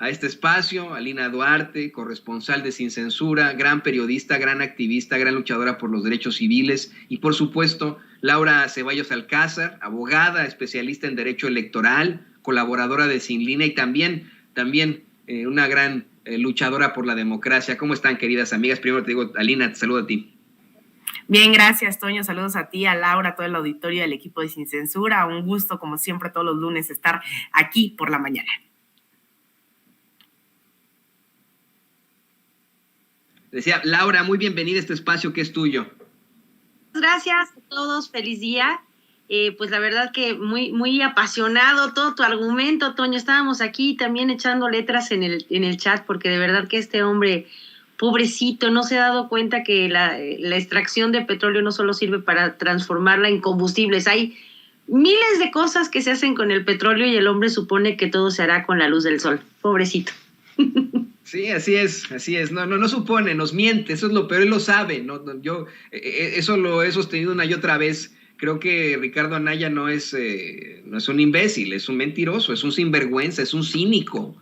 a este espacio, a Lina Duarte, corresponsal de Sin Censura, gran periodista, gran activista, gran luchadora por los derechos civiles, y por supuesto, Laura Ceballos Alcázar, abogada, especialista en derecho electoral, colaboradora de Sin Línea y también una gran luchadora por la democracia. ¿Cómo están, queridas amigas? Primero te digo, Alina, te saludo a ti. Bien, gracias, Toño. Saludos a ti, a Laura, a todo el auditorio del equipo de Sin Censura. Un gusto, como siempre, todos los lunes estar aquí por la mañana. Decía, Laura, muy bienvenida a este espacio que es tuyo. Gracias a todos, feliz día. Pues la verdad que muy apasionado todo tu argumento, Toño. Estábamos aquí también echando letras en el chat, porque de verdad que este hombre, pobrecito, no se ha dado cuenta que la extracción de petróleo no solo sirve para transformarla en combustibles. Hay miles de cosas que se hacen con el petróleo y el hombre supone que todo se hará con la luz del sol. Pobrecito. Sí, así es. No supone, nos miente, eso es lo peor, él lo sabe. Yo eso lo he sostenido una y otra vez. Creo que Ricardo Anaya no es un imbécil, es un mentiroso, es un sinvergüenza, es un cínico.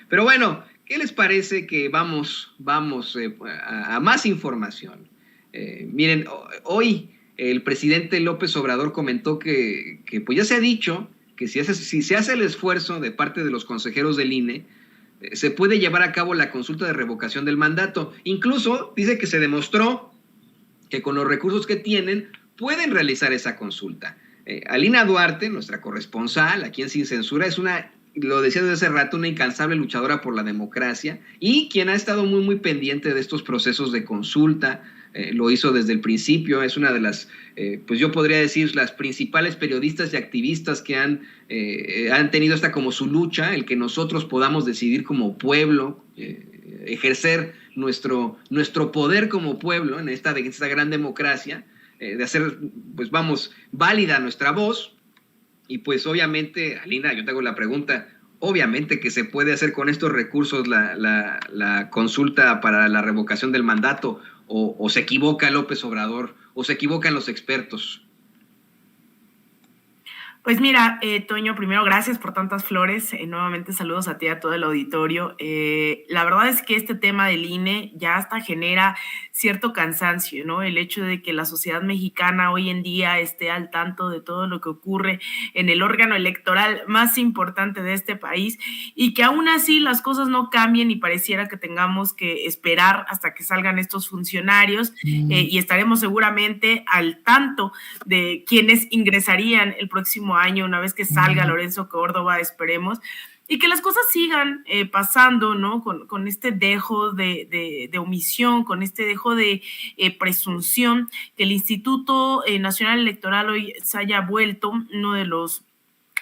Pero bueno, ¿qué les parece que vamos a más información? Miren, hoy el presidente López Obrador comentó que pues ya se ha dicho que si se hace el esfuerzo de parte de los consejeros del INE, se puede llevar a cabo la consulta de revocación del mandato. Incluso dice que se demostró que con los recursos que tienen pueden realizar esa consulta. Alina Duarte, nuestra corresponsal aquí en Sin Censura, es lo decía desde hace rato, una incansable luchadora por la democracia y quien ha estado muy pendiente de estos procesos de consulta. Lo hizo desde el principio, es una de las, pues yo podría decir, las principales periodistas y activistas que han tenido esta como su lucha, el que nosotros podamos decidir como pueblo, ejercer nuestro poder como pueblo en esta gran democracia, de hacer, pues válida nuestra voz. Y pues obviamente, Alina, yo te hago la pregunta, obviamente que se puede hacer con estos recursos la consulta para la revocación del mandato, o se equivoca López Obrador, o se equivocan los expertos. Pues mira, Toño, primero gracias por tantas flores, nuevamente saludos a ti y a todo el auditorio. La verdad es que este tema del INE ya hasta genera cierto cansancio, ¿no? El hecho de que la sociedad mexicana hoy en día esté al tanto de todo lo que ocurre en el órgano electoral más importante de este país y que aún así las cosas no cambien y pareciera que tengamos que esperar hasta que salgan estos funcionarios y estaremos seguramente al tanto de quienes ingresarían el próximo año, una vez que salga Lorenzo Córdoba, esperemos, y que las cosas sigan pasando, ¿no? Con este dejo de omisión, con este dejo de presunción, que el Instituto Nacional Electoral hoy se haya vuelto uno de los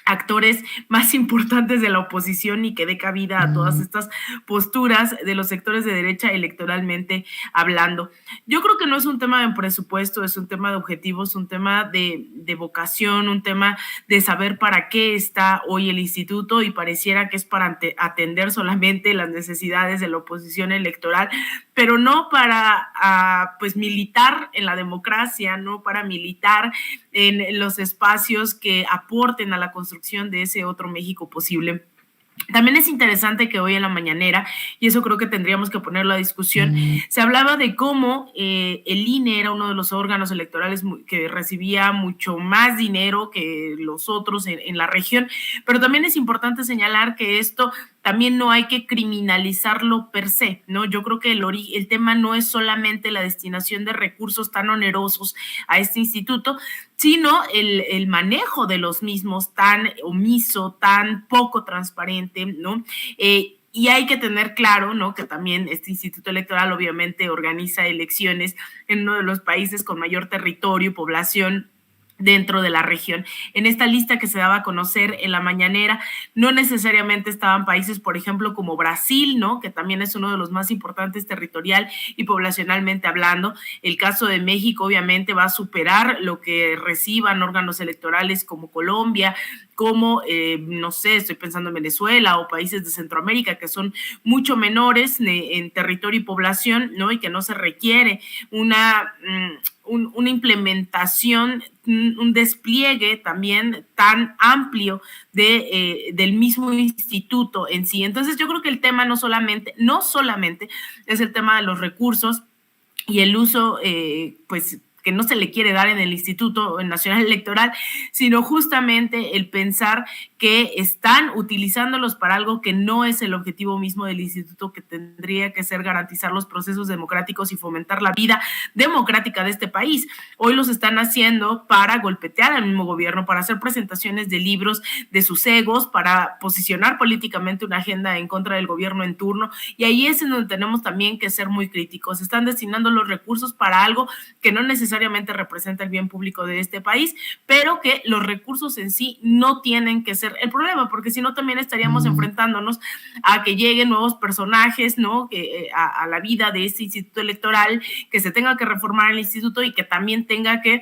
actores más importantes de la oposición y que dé cabida a todas estas posturas de los sectores de derecha electoralmente hablando. Yo creo que no es un tema de presupuesto, es un tema de objetivos, un tema de vocación, un tema de saber para qué está hoy el instituto y pareciera que es para atender solamente las necesidades de la oposición electoral, pero no para pues militar en la democracia, no para militar en los espacios que aporten a la construcción de ese otro México posible. También es interesante que hoy en la mañanera, y eso creo que tendríamos que ponerlo a discusión, se hablaba de cómo el INE era uno de los órganos electorales que recibía mucho más dinero que los otros en la región, pero también es importante señalar que esto también no hay que criminalizarlo per se, ¿no? Yo creo que el tema no es solamente la destinación de recursos tan onerosos a este instituto, sino el manejo de los mismos tan omiso, tan poco transparente, ¿no? Y hay que tener claro, ¿no?, que también este Instituto Electoral obviamente organiza elecciones en uno de los países con mayor territorio y población dentro de la región. En esta lista que se daba a conocer en la mañanera, no necesariamente estaban países, por ejemplo, como Brasil, ¿no?, que también es uno de los más importantes territorial y poblacionalmente hablando. El caso de México obviamente va a superar lo que reciban órganos electorales como Colombia, como, no sé, estoy pensando en Venezuela o países de Centroamérica que son mucho menores en territorio y población, ¿no?, y que no se requiere una una implementación, un despliegue también tan amplio del mismo instituto en sí. Entonces yo creo que el tema no solamente es el tema de los recursos y el uso, pues, que no se le quiere dar en el Instituto Nacional Electoral, sino justamente el pensar que están utilizándolos para algo que no es el objetivo mismo del instituto, que tendría que ser garantizar los procesos democráticos y fomentar la vida democrática de este país. Hoy los están haciendo para golpetear al mismo gobierno, para hacer presentaciones de libros de sus egos, para posicionar políticamente una agenda en contra del gobierno en turno, y ahí es en donde tenemos también que ser muy críticos. Están destinando los recursos para algo que no necesariamente representa el bien público de este país, pero que los recursos en sí no tienen que ser el problema, porque si no también estaríamos enfrentándonos a que lleguen nuevos personajes, ¿no? A la vida de este instituto electoral, que se tenga que reformar el instituto y que también tenga que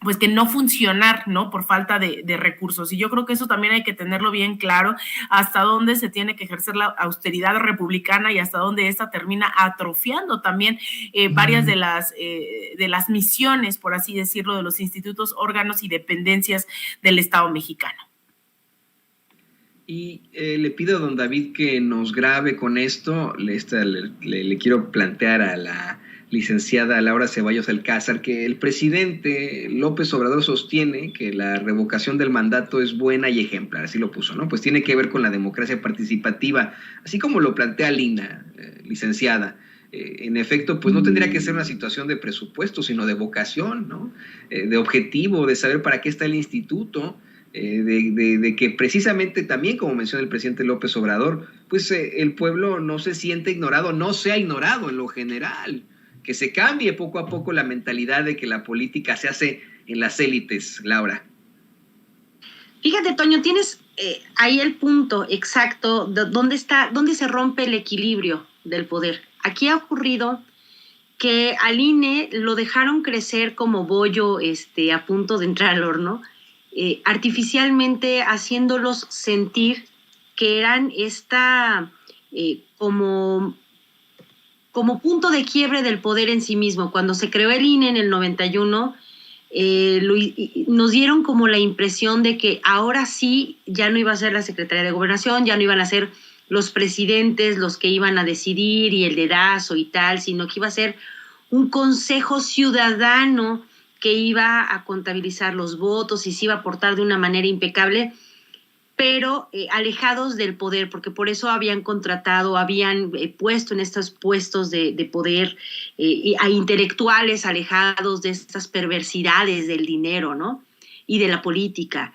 pues que no funcionar, ¿no? Por falta de recursos. Y yo creo que eso también hay que tenerlo bien claro, hasta dónde se tiene que ejercer la austeridad republicana y hasta dónde esta termina atrofiando también varias de las misiones, por así decirlo, de los institutos, órganos y dependencias del Estado mexicano. Y le pido a don David que nos grabe con esto. Le quiero plantear a la licenciada Laura Ceballos Alcázar que el presidente López Obrador sostiene que la revocación del mandato es buena y ejemplar, así lo puso, ¿no? Pues tiene que ver con la democracia participativa, así como lo plantea Lina, licenciada. En efecto, pues no tendría que ser una situación de presupuesto, sino de vocación, ¿no? De objetivo, de saber para qué está el instituto, de que precisamente también, como menciona el presidente López Obrador, pues el pueblo no se siente ignorado, no sea ignorado en lo general, que se cambie poco a poco la mentalidad de que la política se hace en las élites, Laura. Fíjate, Toño, tienes ahí el punto exacto de dónde se rompe el equilibrio del poder. Aquí ha ocurrido que al INE lo dejaron crecer como bollo a punto de entrar al horno, artificialmente haciéndolos sentir que eran como punto de quiebre del poder en sí mismo. Cuando se creó el INE en el 91, nos dieron como la impresión de que ahora sí ya no iba a ser la Secretaría de Gobernación, ya no iban a ser los presidentes los que iban a decidir y el dedazo y tal, sino que iba a ser un consejo ciudadano que iba a contabilizar los votos y se iba a portar de una manera impecable, pero alejados del poder, porque por eso habían puesto en estos puestos de poder a intelectuales alejados de estas perversidades del dinero, ¿no? Y de la política.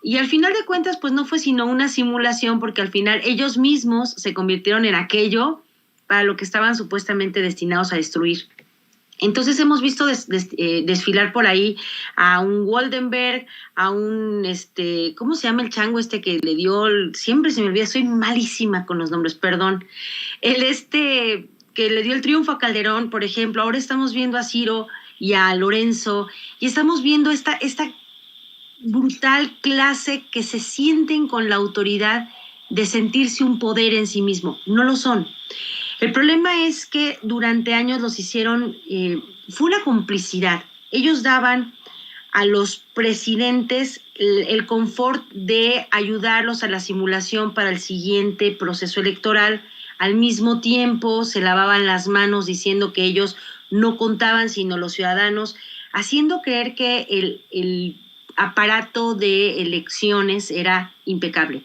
Y al final de cuentas, pues no fue sino una simulación, porque al final ellos mismos se convirtieron en aquello para lo que estaban supuestamente destinados a destruir. Entonces hemos visto desfilar por ahí a un Woldenberg, a un, ¿cómo se llama el chango que le dio? Siempre se me olvida, soy malísima con los nombres, perdón. Que le dio el triunfo a Calderón, por ejemplo. Ahora estamos viendo a Ciro y a Lorenzo, y estamos viendo esta brutal clase que se sienten con la autoridad de sentirse un poder en sí mismo. No lo son. El problema es que durante años los hicieron, fue una complicidad. Ellos daban a los presidentes el confort de ayudarlos a la simulación para el siguiente proceso electoral. Al mismo tiempo se lavaban las manos diciendo que ellos no contaban sino los ciudadanos, haciendo creer que el aparato de elecciones era impecable.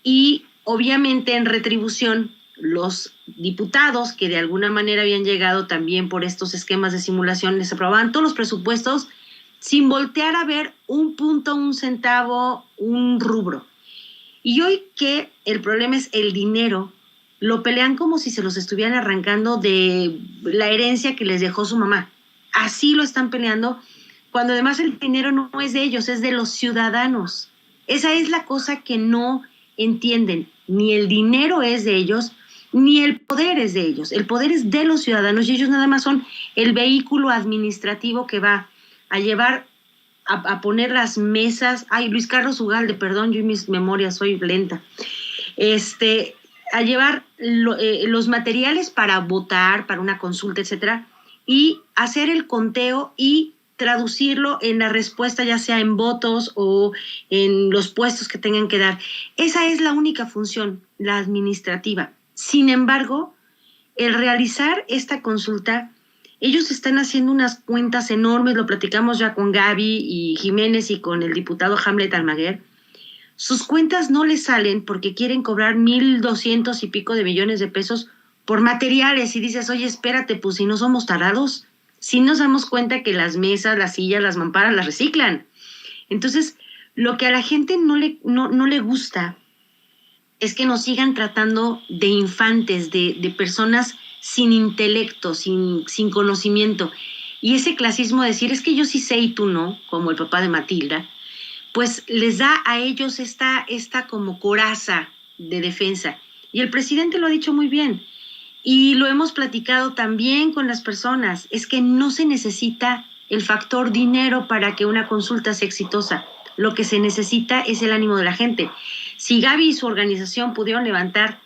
Y obviamente en retribución, los diputados que de alguna manera habían llegado también por estos esquemas de simulación les aprobaban todos los presupuestos sin voltear a ver un punto, un centavo, un rubro. Y hoy que el problema es el dinero, lo pelean como si se los estuvieran arrancando de la herencia que les dejó su mamá. Así lo están peleando, cuando además el dinero no es de ellos, es de los ciudadanos. Esa es la cosa que no entienden. Ni el dinero es de ellos, ni el poder es de ellos. El poder es de los ciudadanos y ellos nada más son el vehículo administrativo que va a llevar a poner las mesas. Ay, Luis Carlos Ugalde, perdón, yo y mis memorias soy lenta. A llevar los materiales para votar, para una consulta, etcétera, y hacer el conteo y traducirlo en la respuesta, ya sea en votos o en los puestos que tengan que dar. Esa es la única función, la administrativa. Sin embargo, el realizar esta consulta, ellos están haciendo unas cuentas enormes, lo platicamos ya con Gaby y Jiménez y con el diputado Hamlet Almaguer. Sus cuentas no les salen porque quieren cobrar 1,200 y pico de millones de pesos por materiales, y dices, oye, espérate, pues si no somos tarados, si nos damos cuenta que las mesas, las sillas, las mamparas las reciclan. Entonces, lo que a la gente no le gusta es que nos sigan tratando de infantes, de personas sin intelecto, sin conocimiento. Y ese clasismo de decir, es que yo sí sé y tú no, como el papá de Matilda, pues les da a ellos esta como coraza de defensa. Y el presidente lo ha dicho muy bien, y lo hemos platicado también con las personas, es que no se necesita el factor dinero para que una consulta sea exitosa. Lo que se necesita es el ánimo de la gente. Si Gaby y su organización pudieron levantar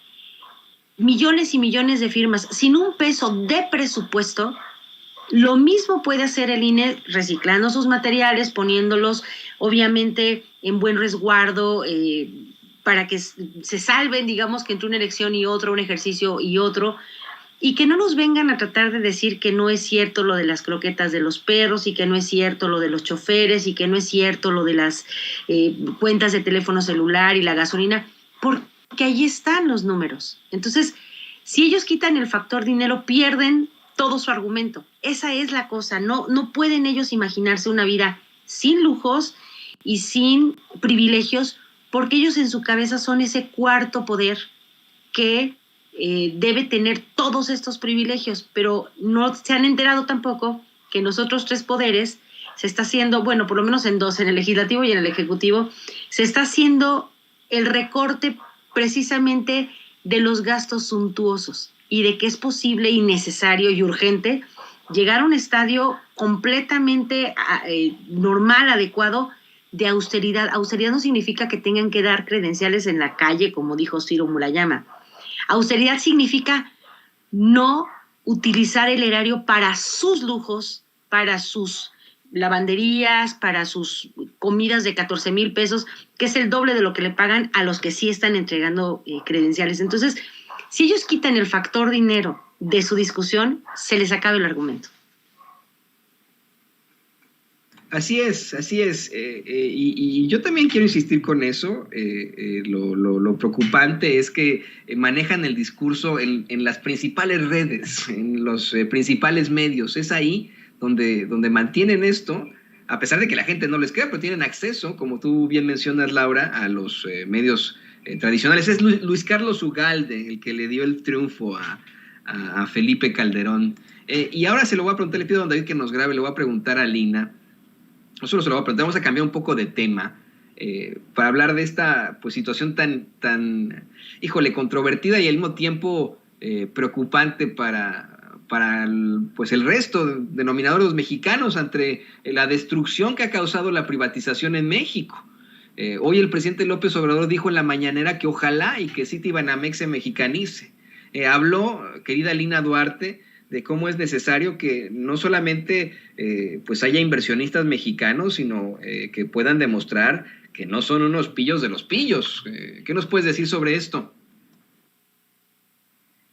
millones y millones de firmas sin un peso de presupuesto, lo mismo puede hacer el INE reciclando sus materiales, poniéndolos obviamente en buen resguardo, para que se salven, digamos, que entre una elección y otra, un ejercicio y otro, y que no nos vengan a tratar de decir que no es cierto lo de las croquetas de los perros, y que no es cierto lo de los choferes, y que no es cierto lo de las cuentas de teléfono celular y la gasolina, porque ahí están los números. Entonces, si ellos quitan el factor dinero, pierden todo su argumento. Esa es la cosa. No pueden ellos imaginarse una vida sin lujos y sin privilegios, porque ellos en su cabeza son ese cuarto poder que debe tener todos estos privilegios, pero no se han enterado tampoco que en los otros 3 poderes se está haciendo, bueno, por lo menos en 2, en el legislativo y en el ejecutivo, se está haciendo el recorte precisamente de los gastos suntuosos, y de que es posible y necesario y urgente llegar a un estadio completamente normal, adecuado, de austeridad. Austeridad no significa que tengan que dar credenciales en la calle, como dijo Ciro Murayama. Austeridad significa no utilizar el erario para sus lujos, para sus lavanderías, para sus comidas de 14,000 pesos, que es el doble de lo que le pagan a los que sí están entregando credenciales. Entonces, si ellos quitan el factor dinero de su discusión, se les acaba el argumento. Así es, así es. Y yo también quiero insistir con eso. Lo preocupante es que manejan el discurso en las principales redes, en los principales medios. Es ahí donde mantienen esto, a pesar de que la gente no les crea, pero tienen acceso, como tú bien mencionas, Laura, a los medios tradicionales. Es Luis Carlos Ugalde el que le dio el triunfo a Felipe Calderón. Y ahora se lo voy a preguntar, le pido a don David que nos grabe, le voy a preguntar a Lina. No solo se lo voy a preguntar, vamos a cambiar un poco de tema para hablar de esta pues, situación tan, híjole, controvertida y al mismo tiempo preocupante para el resto denominador de los mexicanos ante la destrucción que ha causado la privatización en México. Hoy el presidente López Obrador dijo en la mañanera que ojalá y que Citibanamex se mexicanice. Habló, querida Lina Duarte, de cómo es necesario que no solamente pues haya inversionistas mexicanos, sino que puedan demostrar que no son unos pillos de los pillos. ¿Qué nos puedes decir sobre esto?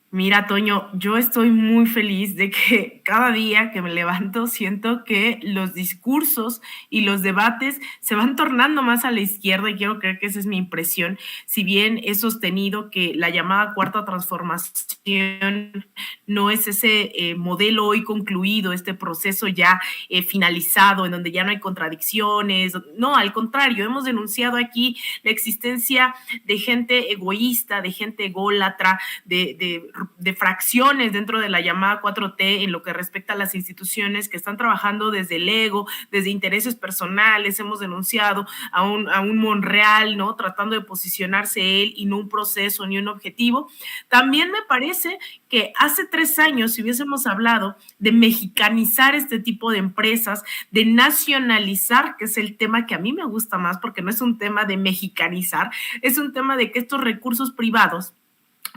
Mira, Toño, yo estoy muy feliz de que cada día que me levanto siento que los discursos y los debates se van tornando más a la izquierda, y quiero creer que esa es mi impresión. Si bien he sostenido que la llamada cuarta transformación no es ese modelo hoy concluido, este proceso ya finalizado, en donde ya no hay contradicciones, no, al contrario, hemos denunciado aquí la existencia de gente egoísta, de gente ególatra, de fracciones dentro de la llamada 4T en lo que respecta a las instituciones que están trabajando desde el ego, desde intereses personales. Hemos denunciado a un Monreal, ¿no? Tratando de posicionarse él y no un proceso ni un objetivo. También me parece que hace 3 años, si hubiésemos hablado de mexicanizar este tipo de empresas, de nacionalizar, que es el tema que a mí me gusta más, porque no es un tema de mexicanizar, es un tema de que estos recursos privados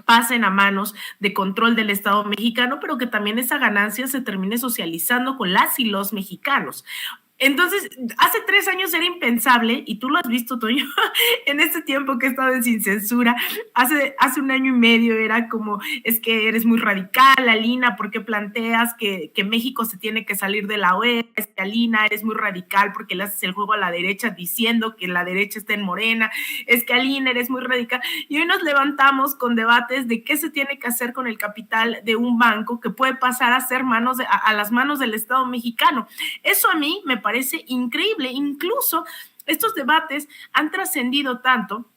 pasen a manos de control del Estado mexicano, pero que también esa ganancia se termine socializando con las y los mexicanos. Entonces, hace 3 años era impensable, y tú lo has visto, Toño, en este tiempo que he estado en Sin Censura, hace 1 año y medio era como, es que eres muy radical, Alina, ¿por qué planteas que México se tiene que salir de la OEA? Es que, Alina, eres muy radical porque le haces el juego a la derecha diciendo que la derecha está en Morena, es que, Alina, eres muy radical. Y hoy nos levantamos con debates de qué se tiene que hacer con el capital de un banco que puede pasar a ser a las manos del Estado mexicano. Eso a mí me parece increíble. Incluso estos debates han trascendido tanto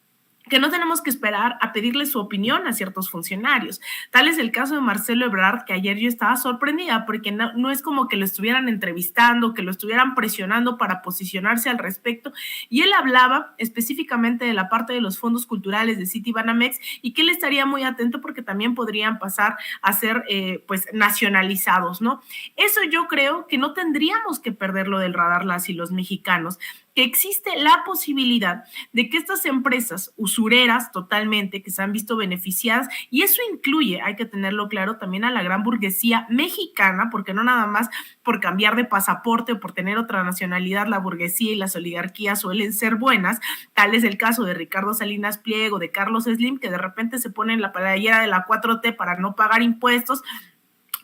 que no tenemos que esperar a pedirle su opinión a ciertos funcionarios. Tal es el caso de Marcelo Ebrard, que ayer yo estaba sorprendida porque no es como que lo estuvieran entrevistando, que lo estuvieran presionando para posicionarse al respecto, y él hablaba específicamente de la parte de los fondos culturales de Citibanamex y que él estaría muy atento porque también podrían pasar a ser pues nacionalizados, ¿no? Eso yo creo que no tendríamos que perderlo del radar las y los mexicanos, que existe la posibilidad de que estas empresas usureras totalmente, que se han visto beneficiadas, y eso incluye, hay que tenerlo claro, también a la gran burguesía mexicana, porque no nada más por cambiar de pasaporte o por tener otra nacionalidad, la burguesía y las oligarquías suelen ser buenas. Tal es el caso de Ricardo Salinas Pliego, de Carlos Slim, que de repente se ponen la playera de la 4T para no pagar impuestos,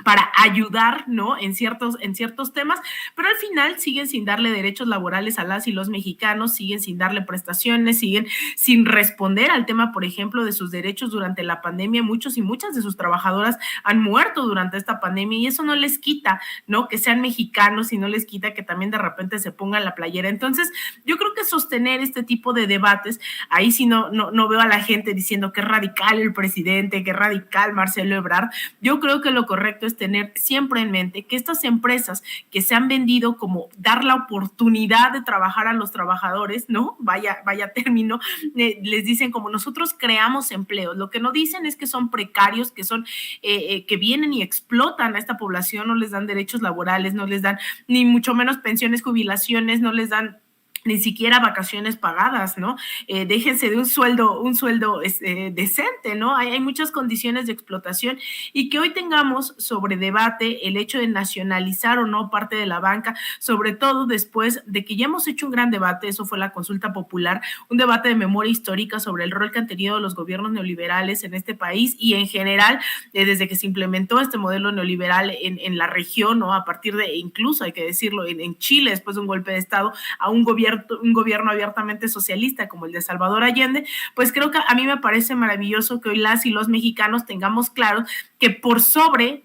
para ayudar, ¿no? En ciertos temas, pero al final siguen sin darle derechos laborales a las y los mexicanos, siguen sin darle prestaciones, siguen sin responder al tema, por ejemplo, de sus derechos durante la pandemia. Muchos y muchas de sus trabajadoras han muerto durante esta pandemia y eso no les quita, ¿no? Que sean mexicanos, y no les quita que también de repente se pongan la playera. Entonces, yo creo que sostener este tipo de debates, ahí sí no veo a la gente diciendo que es radical el presidente, que es radical Marcelo Ebrard. Yo creo que lo correcto es tener siempre en mente que estas empresas que se han vendido como dar la oportunidad de trabajar a los trabajadores, ¿no? Vaya término, les dicen como nosotros creamos empleos. Lo que no dicen es que son precarios, que son que vienen y explotan a esta población, no les dan derechos laborales, no les dan ni mucho menos pensiones, jubilaciones, no les dan ni siquiera vacaciones pagadas, ¿no? Déjense de un sueldo decente, ¿no? Hay muchas condiciones de explotación, y que hoy tengamos sobre debate el hecho de nacionalizar o no parte de la banca, sobre todo después de que ya hemos hecho un gran debate, eso fue la consulta popular, un debate de memoria histórica sobre el rol que han tenido los gobiernos neoliberales en este país y en general, desde que se implementó este modelo neoliberal en la región, ¿no? A partir de, incluso hay que decirlo, en Chile, después de un golpe de Estado, a un gobierno abiertamente socialista como el de Salvador Allende. Pues creo que a mí me parece maravilloso que hoy las y los mexicanos tengamos claro que por sobre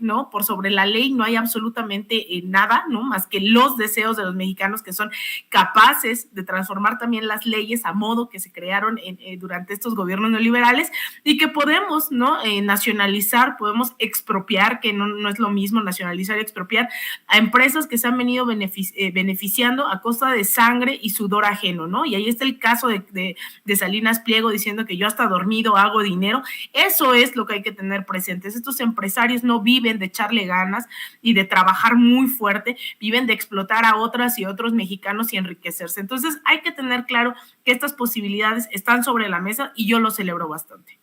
la ley no hay absolutamente nada, ¿no? Más que los deseos de los mexicanos, que son capaces de transformar también las leyes a modo que se crearon durante estos gobiernos neoliberales, y que podemos, ¿no? Nacionalizar, podemos expropiar, que no es lo mismo nacionalizar y expropiar, a empresas que se han venido beneficiando a costa de sangre y sudor ajeno, ¿no? Y ahí está el caso de Salinas Pliego diciendo que yo hasta dormido hago dinero. Eso es lo que hay que tener presentes. Estos empresarios no viven de echarle ganas y de trabajar muy fuerte, viven de explotar a otras y otros mexicanos y enriquecerse. Entonces hay que tener claro que estas posibilidades están sobre la mesa y yo lo celebro bastante.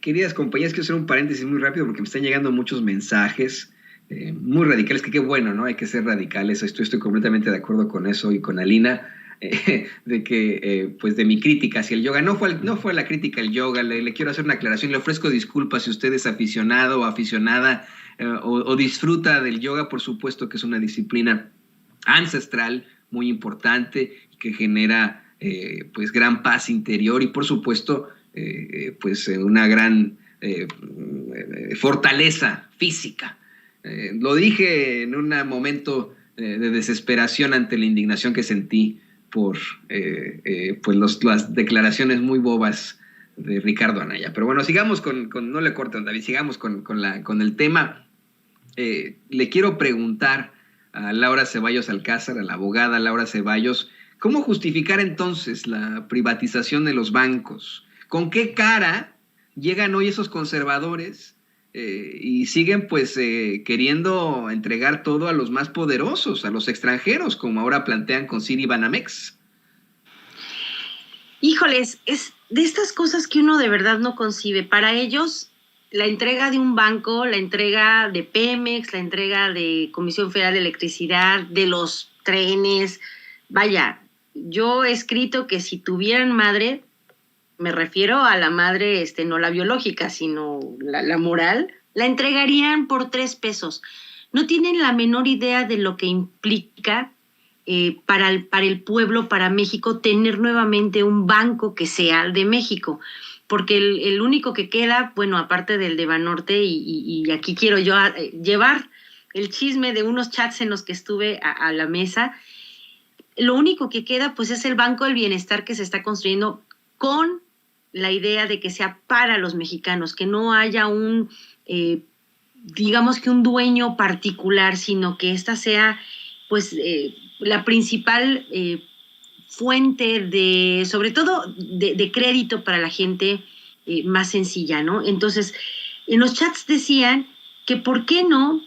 Queridas compañeras, quiero hacer un paréntesis muy rápido porque me están llegando muchos mensajes muy radicales, que qué bueno, ¿no? Hay que ser radicales, estoy completamente de acuerdo con eso y con Alina, de que, pues de mi crítica hacia el yoga, no fue la crítica al yoga, le quiero hacer una aclaración, le ofrezco disculpas si usted es aficionado o aficionada o disfruta del yoga. Por supuesto que es una disciplina ancestral muy importante que genera pues gran paz interior y por supuesto pues una gran fortaleza física. Lo dije en un momento de desesperación ante la indignación que sentí por pues las declaraciones muy bobas de Ricardo Anaya. Pero bueno, sigamos no le corten, David, sigamos con el tema. Le quiero preguntar a Laura Ceballos Alcázar, a la abogada Laura Ceballos, ¿cómo justificar entonces la privatización de los bancos? ¿Con qué cara llegan hoy esos conservadores y siguen pues queriendo entregar todo a los más poderosos, a los extranjeros, como ahora plantean con Citibanamex? Híjoles, es de estas cosas que uno de verdad no concibe. Para ellos, la entrega de un banco, la entrega de Pemex, la entrega de Comisión Federal de Electricidad, de los trenes, vaya, yo he escrito que si tuvieran madre, me refiero a la madre, no la biológica, sino la moral, la entregarían por 3 pesos. No tienen la menor idea de lo que implica para el pueblo, para México, tener nuevamente un banco que sea el de México. Porque el único que queda, bueno, aparte del de Banorte, y aquí quiero yo llevar el chisme de unos chats en los que estuve a la mesa, lo único que queda pues es el Banco del Bienestar que se está construyendo con la idea de que sea para los mexicanos, que no haya un, digamos que un dueño particular, sino que esta sea pues la principal fuente de, sobre todo, de crédito para la gente más sencilla, ¿no? Entonces, en los chats decían que por qué no,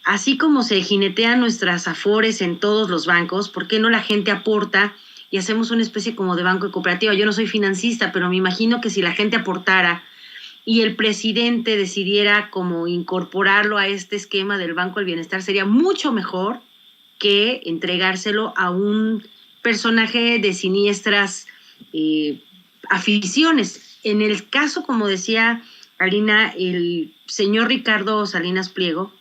así como se jinetean nuestras afores en todos los bancos, ¿por qué no la gente aporta y hacemos una especie como de banco de cooperativa? Yo no soy financista, pero me imagino que si la gente aportara y el presidente decidiera como incorporarlo a este esquema del Banco del Bienestar, sería mucho mejor que entregárselo a un personaje de siniestras aficiones. En el caso, como decía Alina, el señor Ricardo Salinas Pliego,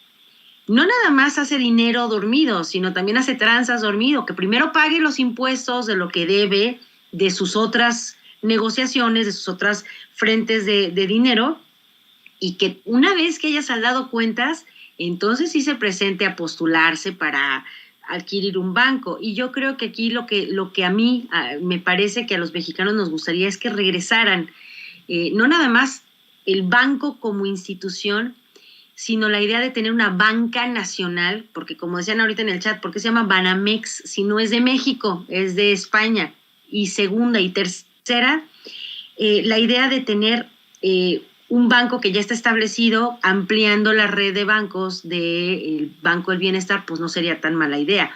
no nada más hace dinero dormido, sino también hace tranzas dormido, que primero pague los impuestos de lo que debe, de sus otras negociaciones, de sus otras frentes de dinero, y que una vez que haya saldado cuentas, entonces sí se presente a postularse para adquirir un banco. Y yo creo que aquí lo que a mí me parece que a los mexicanos nos gustaría es que regresaran, no nada más el banco como institución, sino la idea de tener una banca nacional, porque como decían ahorita en el chat, ¿por qué se llama Banamex si no es de México, es de España? Y segunda y tercera, la idea de tener un banco que ya está establecido, ampliando la red de bancos del Banco del Bienestar, pues no sería tan mala idea.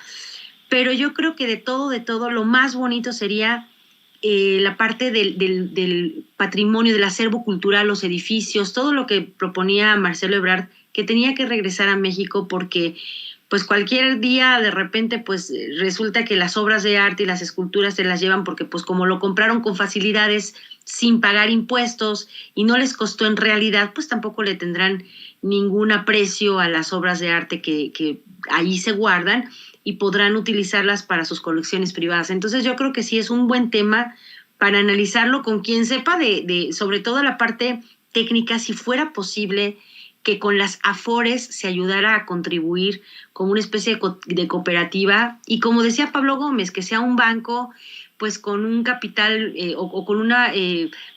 Pero yo creo que de todo, lo más bonito sería la parte del patrimonio, del acervo cultural, los edificios, todo lo que proponía Marcelo Ebrard, que tenía que regresar a México porque pues cualquier día de repente pues resulta que las obras de arte y las esculturas se las llevan porque pues como lo compraron con facilidades sin pagar impuestos y no les costó en realidad, pues tampoco le tendrán ningún aprecio a las obras de arte que ahí se guardan y podrán utilizarlas para sus colecciones privadas. Entonces yo creo que sí es un buen tema para analizarlo con quien sepa de sobre todo la parte técnica, si fuera posible que con las afores se ayudara a contribuir como una especie de cooperativa y como decía Pablo Gómez, que sea un banco pues con un capital o con un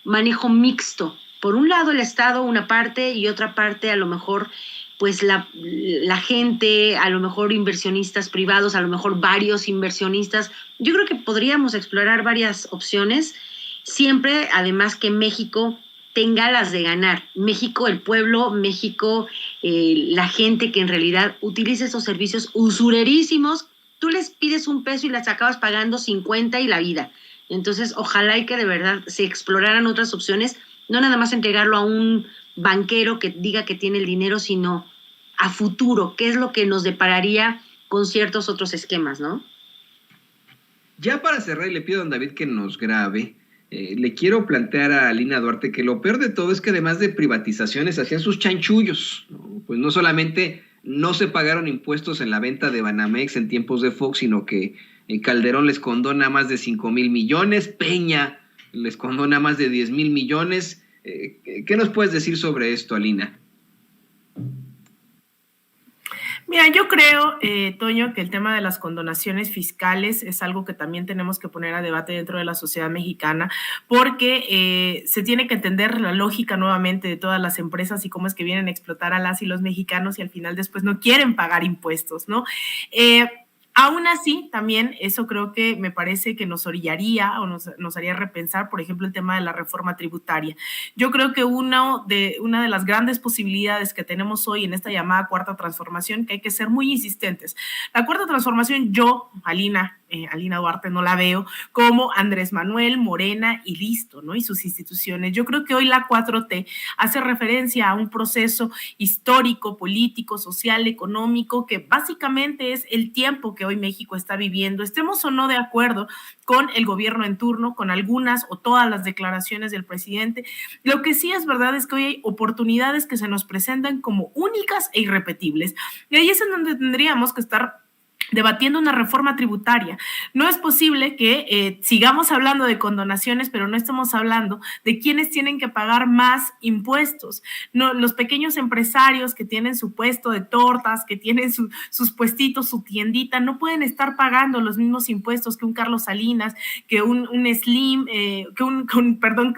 manejo mixto. Por un lado el Estado una parte y otra parte a lo mejor pues la gente, a lo mejor inversionistas privados, a lo mejor varios inversionistas. Yo creo que podríamos explorar varias opciones, siempre además que México tenga las de ganar. México, el pueblo, México, la gente que en realidad utiliza esos servicios usurerísimos. Tú les pides $1 y las acabas pagando 50 y la vida. Entonces, ojalá y que de verdad se exploraran otras opciones, no nada más entregarlo a un banquero que diga que tiene el dinero, sino a futuro, qué es lo que nos depararía con ciertos otros esquemas, ¿no? Ya para cerrar, le pido a don David que nos grabe. Le quiero plantear a Alina Duarte que lo peor de todo es que además de privatizaciones hacían sus chanchullos, ¿no? Pues no solamente no se pagaron impuestos en la venta de Banamex en tiempos de Fox, sino que Calderón les condona más de 5,000 millones, Peña les condona más de 10,000 millones. ¿Qué nos puedes decir sobre esto, Alina? Mira, yo creo, Toño, que el tema de las condonaciones fiscales es algo que también tenemos que poner a debate dentro de la sociedad mexicana, porque se tiene que entender la lógica nuevamente de todas las empresas y cómo es que vienen a explotar a las y los mexicanos y al final después no quieren pagar impuestos, ¿no? Aún así, también eso creo que me parece que nos orillaría o nos haría repensar, por ejemplo, el tema de la reforma tributaria. Yo creo que una de las grandes posibilidades que tenemos hoy en esta llamada cuarta transformación, que hay que ser muy insistentes. La cuarta transformación, yo, Alina, Alina Duarte no la veo, como Andrés Manuel, Morena y listo, ¿no? Y sus instituciones. Yo creo que hoy la 4T hace referencia a un proceso histórico, político, social, económico, que básicamente es el tiempo que hoy México está viviendo. Estemos o no de acuerdo con el gobierno en turno, con algunas o todas las declaraciones del presidente. Lo que sí es verdad es que hoy hay oportunidades que se nos presentan como únicas e irrepetibles. Y ahí es en donde tendríamos que estar debatiendo una reforma tributaria. No es posible que sigamos hablando de condonaciones, pero no estemos hablando de quiénes tienen que pagar más impuestos. No, los pequeños empresarios que tienen su puesto de tortas, que tienen sus puestitos, su tiendita, no pueden estar pagando los mismos impuestos que un Carlos Salinas, que un Slim, que un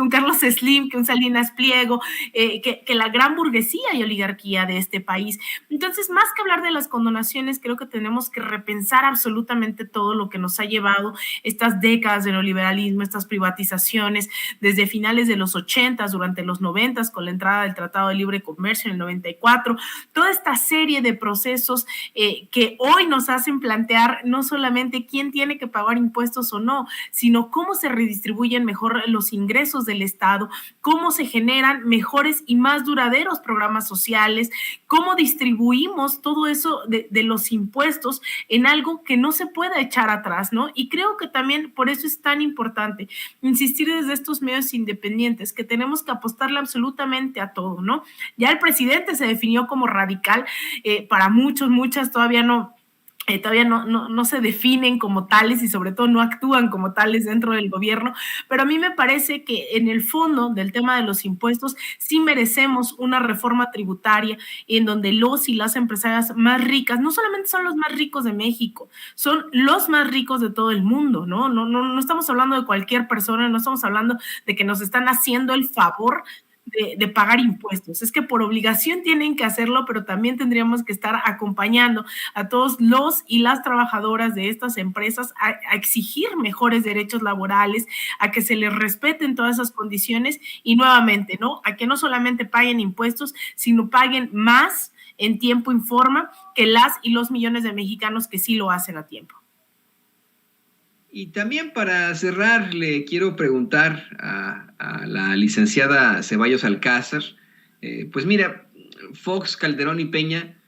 Carlos Slim, que un Salinas Pliego, que la gran burguesía y oligarquía de este país. Entonces, más que hablar de las condonaciones, creo que tenemos que repensar absolutamente todo lo que nos ha llevado estas décadas de neoliberalismo, estas privatizaciones, desde finales de los 80, durante los 90, con la entrada del Tratado de Libre Comercio en el 94, toda esta serie de procesos que hoy nos hacen plantear no solamente quién tiene que pagar impuestos o no, sino cómo se redistribuyen mejor los ingresos del Estado, cómo se generan mejores y más duraderos programas sociales, cómo distribuimos todo eso de los impuestos en algo que no se pueda echar atrás, ¿no? Y creo que también por eso es tan importante insistir desde estos medios independientes que tenemos que apostarle absolutamente a todo, ¿no? Ya el presidente se definió como radical, para muchas todavía no se definen como tales y sobre todo no actúan como tales dentro del gobierno, pero a mí me parece que en el fondo del tema de los impuestos sí merecemos una reforma tributaria en donde los y las empresarias más ricas, no solamente son los más ricos de México, son los más ricos de todo el mundo, ¿no? No estamos hablando de cualquier persona, no estamos hablando de que nos están haciendo el favor de pagar impuestos. Es que por obligación tienen que hacerlo, pero también tendríamos que estar acompañando a todos los y las trabajadoras de estas empresas a exigir mejores derechos laborales, a que se les respeten todas esas condiciones y nuevamente, ¿no? A que no solamente paguen impuestos, sino paguen más en tiempo y forma que las y los millones de mexicanos que sí lo hacen a tiempo. Y también para cerrar, le quiero preguntar a la licenciada Ceballos Alcázar, pues mira, Fox, Calderón y Peña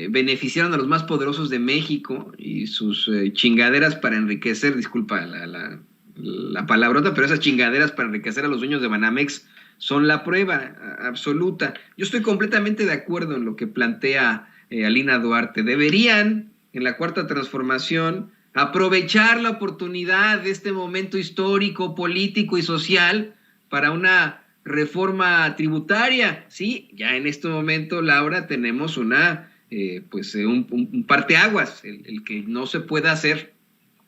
beneficiaron a los más poderosos de México y sus chingaderas para enriquecer, disculpa la palabrota, pero esas chingaderas para enriquecer a los dueños de Banamex son la prueba absoluta. Yo estoy completamente de acuerdo en lo que plantea Alina Duarte. Deberían, en la Cuarta Transformación, aprovechar la oportunidad de este momento histórico, político y social para una reforma tributaria. Sí, ya en este momento, Laura, tenemos un parteaguas, el que no se pueda hacer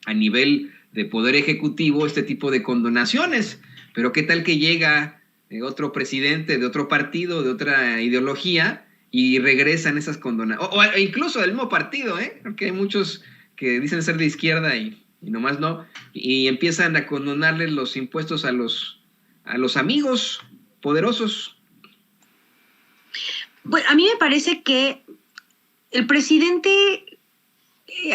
a nivel de poder ejecutivo este tipo de condonaciones. Pero qué tal que llega otro presidente de otro partido, de otra ideología, y regresan esas condonaciones, o incluso del mismo partido, porque hay muchos que dicen ser de izquierda y nomás no, y empiezan a condonarles los impuestos a los amigos poderosos. Bueno, a mí me parece que el presidente,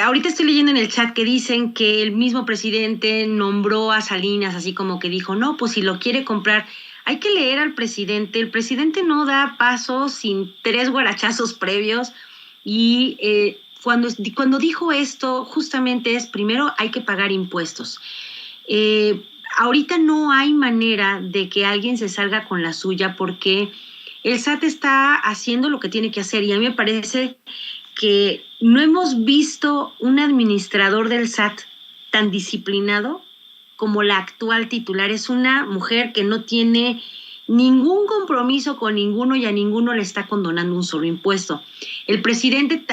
ahorita estoy leyendo en el chat que dicen que el mismo presidente nombró a Salinas, así como que dijo, no, pues si lo quiere comprar, hay que leer al presidente. El presidente no da paso sin 3 guarachazos previos y cuando dijo esto, justamente es, primero hay que pagar impuestos. Ahorita no hay manera de que alguien se salga con la suya porque el SAT está haciendo lo que tiene que hacer y a mí me parece que no hemos visto un administrador del SAT tan disciplinado como la actual titular. Es una mujer que no tiene ningún compromiso con ninguno y a ninguno le está condonando un solo impuesto. El presidente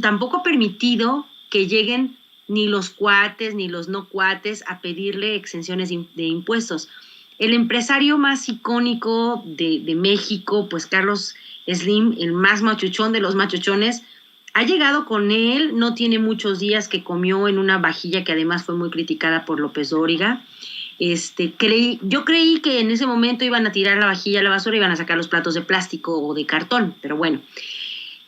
tampoco ha permitido que lleguen ni los cuates ni los no cuates a pedirle exenciones de impuestos. El empresario más icónico de México, pues Carlos Slim, el más machuchón de los machuchones, ha llegado con él, no tiene muchos días que comió en una vajilla que además fue muy criticada por López Dóriga. Yo creí que en ese momento iban a tirar la vajilla a la basura y iban a sacar los platos de plástico o de cartón, pero bueno.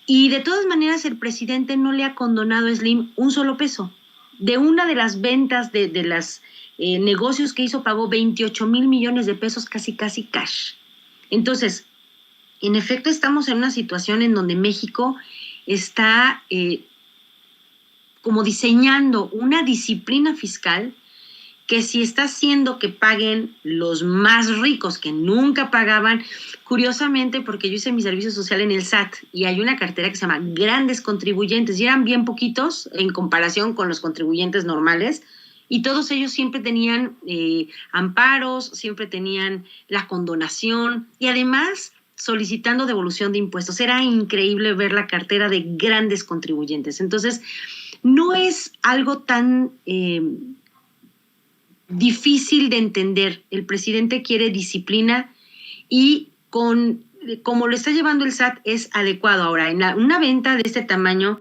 Y de todas maneras el presidente no le ha condonado a Slim un solo peso. de una de las ventas de las negocios que hizo, pagó 28 mil millones de pesos, casi cash. Entonces, en efecto, estamos en una situación en donde México está como diseñando una disciplina fiscal que si está haciendo que paguen los más ricos que nunca pagaban, curiosamente, porque yo hice mi servicio social en el SAT y hay una cartera que se llama grandes contribuyentes y eran bien poquitos en comparación con los contribuyentes normales, y todos ellos siempre tenían amparos, siempre tenían la condonación y además solicitando devolución de impuestos. Era increíble ver la cartera de grandes contribuyentes. Entonces, no es algo tan difícil de entender. El presidente quiere disciplina y como lo está llevando el SAT es adecuado. Ahora, en una venta de este tamaño,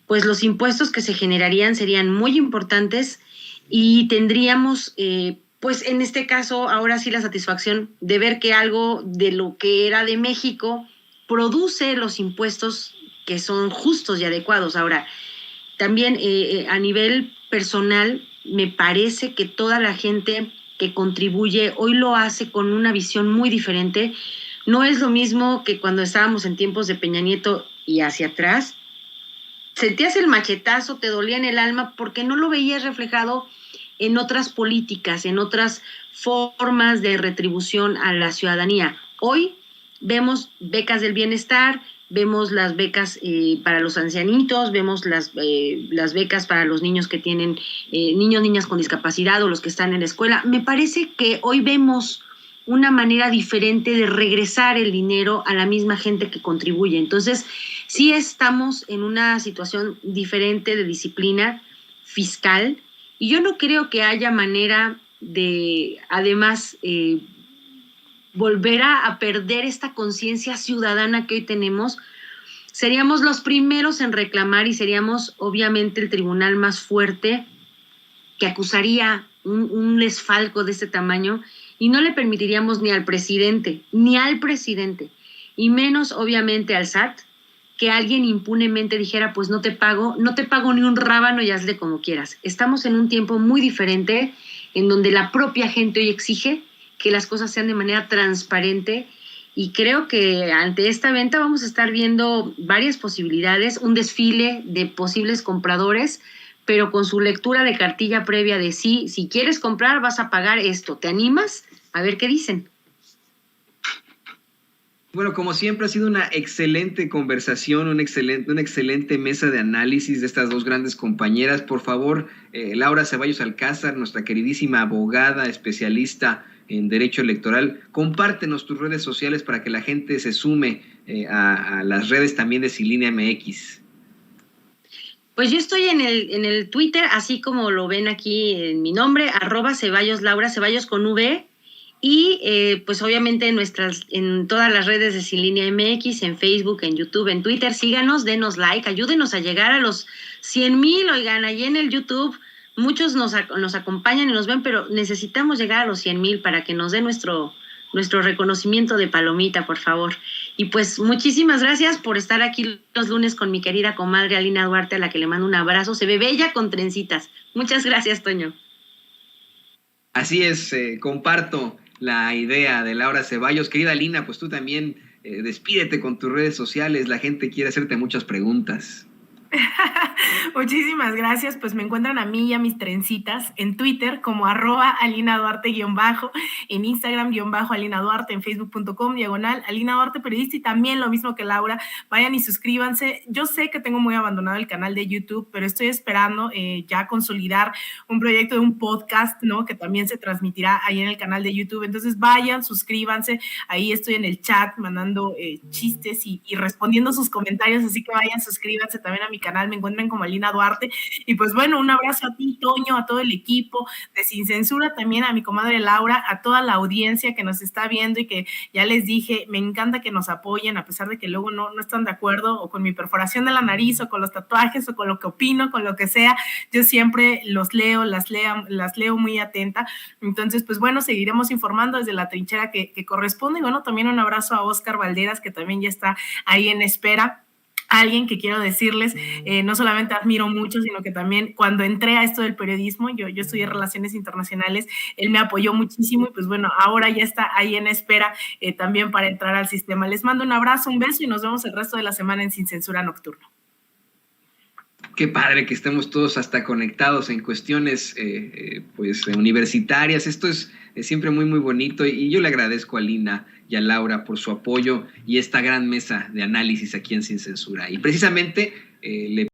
pues los impuestos que se generarían serían muy importantes y tendríamos, pues en este caso, ahora sí la satisfacción de ver que algo de lo que era de México produce los impuestos que son justos y adecuados. Ahora, también a nivel personal, me parece que toda la gente que contribuye hoy lo hace con una visión muy diferente. No es lo mismo que cuando estábamos en tiempos de Peña Nieto y hacia atrás. Sentías el machetazo, te dolía en el alma porque no lo veías reflejado en otras políticas, en otras formas de retribución a la ciudadanía. Hoy vemos becas del bienestar, vemos las becas para los ancianitos, vemos las becas para los niños que tienen, niñas con discapacidad o los que están en la escuela. Me parece que hoy vemos una manera diferente de regresar el dinero a la misma gente que contribuye. Entonces, sí estamos en una situación diferente de disciplina fiscal y yo no creo que haya manera de, además, volver a perder esta conciencia ciudadana que hoy tenemos. Seríamos los primeros en reclamar y seríamos obviamente el tribunal más fuerte que acusaría un desfalco de este tamaño y no le permitiríamos ni al presidente, y menos obviamente al SAT, que alguien impunemente dijera, pues no te pago ni un rábano y hazle como quieras. Estamos en un tiempo muy diferente en donde la propia gente hoy exige que las cosas sean de manera transparente y creo que ante esta venta vamos a estar viendo varias posibilidades, un desfile de posibles compradores, pero con su lectura de cartilla previa de sí, si quieres comprar vas a pagar esto, ¿te animas? A ver qué dicen. Bueno, como siempre ha sido una excelente conversación, una excelente mesa de análisis de estas dos grandes compañeras. Por favor, Laura Ceballos Alcázar, nuestra queridísima abogada, especialista en Derecho Electoral, compártenos tus redes sociales para que la gente se sume a las redes también de Sin Línea MX. Pues yo estoy en el Twitter, así como lo ven aquí en mi nombre, @Ceballos Laura, Ceballos con V. Y pues obviamente en todas las redes de Sin Línea MX, en Facebook, en YouTube, en Twitter, síganos, denos like, ayúdenos a llegar a los 100,000, oigan, ahí en el YouTube muchos nos acompañan y nos ven, pero necesitamos llegar a los 100,000 para que nos dé nuestro reconocimiento de palomita, por favor. Y pues muchísimas gracias por estar aquí los lunes con mi querida comadre Alina Duarte, a la que le mando un abrazo, se ve bella con trencitas. Muchas gracias, Toño. Así es, comparto la idea de Laura Ceballos. Querida Lina, pues tú también despídete con tus redes sociales. La gente quiere hacerte muchas preguntas. Muchísimas gracias, pues me encuentran a mí y a mis trencitas en Twitter como @AlinaDuarte_, en Instagram _AlinaDuarte, en Facebook.com/AlinaDuarte periodista y también lo mismo que Laura, vayan y suscríbanse. Yo sé que tengo muy abandonado el canal de YouTube, pero estoy esperando ya consolidar un proyecto de un podcast, ¿no? Que también se transmitirá ahí en el canal de YouTube, entonces vayan, suscríbanse, ahí estoy en el chat mandando chistes y respondiendo sus comentarios, así que vayan, suscríbanse también a mi canal, me encuentran como Alina Duarte, y pues bueno, un abrazo a ti, Toño, a todo el equipo de Sin Censura, también a mi comadre Laura, a toda la audiencia que nos está viendo y que ya les dije, me encanta que nos apoyen, a pesar de que luego no están de acuerdo, o con mi perforación de la nariz, o con los tatuajes, o con lo que opino, con lo que sea, yo siempre los leo, las leo muy atenta, entonces pues bueno, seguiremos informando desde la trinchera que corresponde, y bueno, también un abrazo a Oscar Valderas, que también ya está ahí en espera. alguien que quiero decirles, no solamente admiro mucho, sino que también cuando entré a esto del periodismo, yo estudié Relaciones Internacionales, él me apoyó muchísimo y pues bueno, ahora ya está ahí en espera también para entrar al sistema. Les mando un abrazo, un beso y nos vemos el resto de la semana en Sin Censura Nocturno. Qué padre que estemos todos hasta conectados en cuestiones pues universitarias. Esto es siempre muy, muy bonito y yo le agradezco a Lina y a Laura por su apoyo y esta gran mesa de análisis aquí en Sin Censura. Y precisamente le